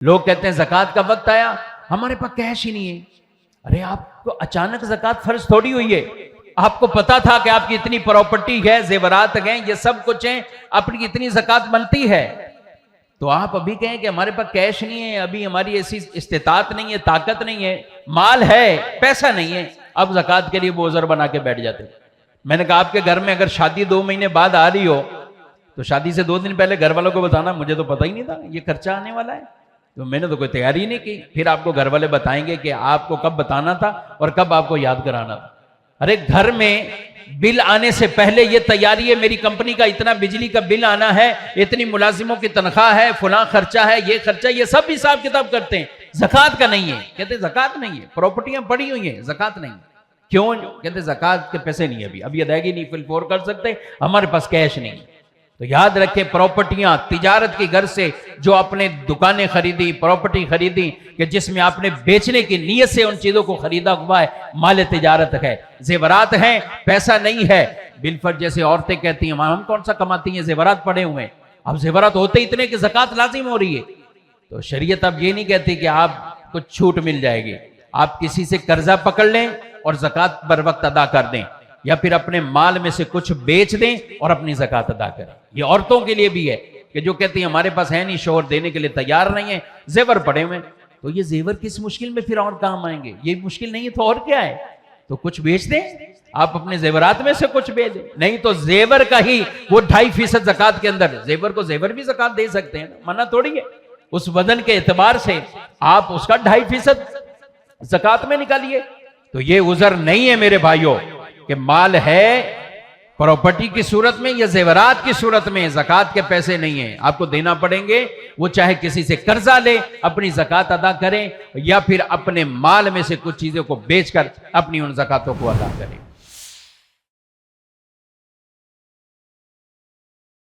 لوگ کہتے ہیں زکوٰۃ کا وقت آیا ہمارے پاس کیش ہی نہیں ہے. ارے آپ کو اچانک زکوٰۃ فرض تھوڑی ہوئی ہے. آپ کو پتا تھا کہ آپ کی اتنی پراپرٹی ہے، زیورات ہیں، یہ سب کچھ ہیں، اپنی اتنی زکوٰۃ بنتی ہے. تو آپ ابھی کہیں کہ ہمارے پاس کیش نہیں ہے، ابھی ہماری ایسی استطاعت نہیں ہے، طاقت نہیں ہے، مال ہے پیسہ نہیں ہے، اب زکوٰۃ کے لیے وہ عذر بنا کے بیٹھ جاتے. میں نے کہا آپ کے گھر میں اگر شادی 2 مہینے بعد آ رہی ہو تو شادی سے 2 دن پہلے گھر والوں کو بتانا مجھے تو پتہ ہی نہیں تھا یہ خرچہ آنے والا ہے، تو میں نے تو کوئی تیاری نہیں کی. پھر آپ کو گھر والے بتائیں گے کہ آپ کو کب بتانا تھا اور کب آپ کو یاد کرانا تھا. ارے گھر میں بل آنے سے پہلے یہ تیاری ہے، میری کمپنی کا اتنا بجلی کا بل آنا ہے، اتنی ملازموں کی تنخواہ ہے، فلاں خرچہ ہے، یہ خرچہ، یہ سب حساب کتاب کرتے ہیں. زکوٰۃ کا نہیں ہے. کہتے ہیں زکوٰۃ نہیں ہے، پراپرٹیاں پڑی ہوئی ہیں، زکوٰۃ نہیں. کیوں؟ کہتے زکوٰۃ کے پیسے نہیں ہے، ابھی ادائیگی نہیں فل فور کر سکتے، ہمارے پاس کیش نہیں. تو یاد رکھیں پراپرٹیاں تجارت کی غرض سے جو آپ نے دکانیں خریدی، پراپرٹی خریدی کہ جس میں آپ نے بیچنے کی نیت سے ان چیزوں کو خریدا ہوا ہے، مال تجارت ہے. زیورات ہیں، پیسہ نہیں ہے. بالفرض جیسے عورتیں کہتی ہیں ہم کون سا کماتی ہیں، زیورات پڑے ہوئے ہیں. اب زیورات ہوتے اتنے کہ زکوٰۃ لازم ہو رہی ہے. تو شریعت اب یہ نہیں کہتی کہ آپ کو چھوٹ مل جائے گی. آپ کسی سے قرضہ پکڑ لیں اور زکوٰۃ بر وقت ادا کر دیں، یا پھر اپنے مال میں سے کچھ بیچ دیں اور اپنی زکوٰۃ ادا کریں. یہ عورتوں کے لیے بھی ہے کہ جو کہتی ہیں ہمارے پاس ہے نہیں، شوہر دینے کے لیے تیار نہیں ہے، زیور پڑے ہوئے. تو یہ زیور کس مشکل میں پھر اور کام آئیں گے؟ یہ مشکل نہیں ہے تو اور کیا ہے؟ تو کچھ بیچ دیں، آپ اپنے زیورات میں سے کچھ بیچ دیں. نہیں تو زیور کا ہی وہ 2.5% زکوٰۃ کے اندر، زیور کو زیور بھی زکوٰۃ دے سکتے ہیں، منع تھوڑی ہے. اس وزن کے اعتبار سے آپ اس کا 2.5% زکوٰۃ میں نکالیے. تو یہ عذر نہیں ہے میرے بھائیوں کہ مال ہے پراپرٹی کی صورت میں یا زیورات کی صورت میں زکوٰۃ کے پیسے نہیں ہیں، آپ کو دینا پڑیں گے. وہ چاہے کسی سے قرضہ لے اپنی زکوٰۃ ادا کریں، یا پھر اپنے مال میں سے کچھ چیزوں کو بیچ کر اپنی ان زکوٰۃوں کو ادا کریں.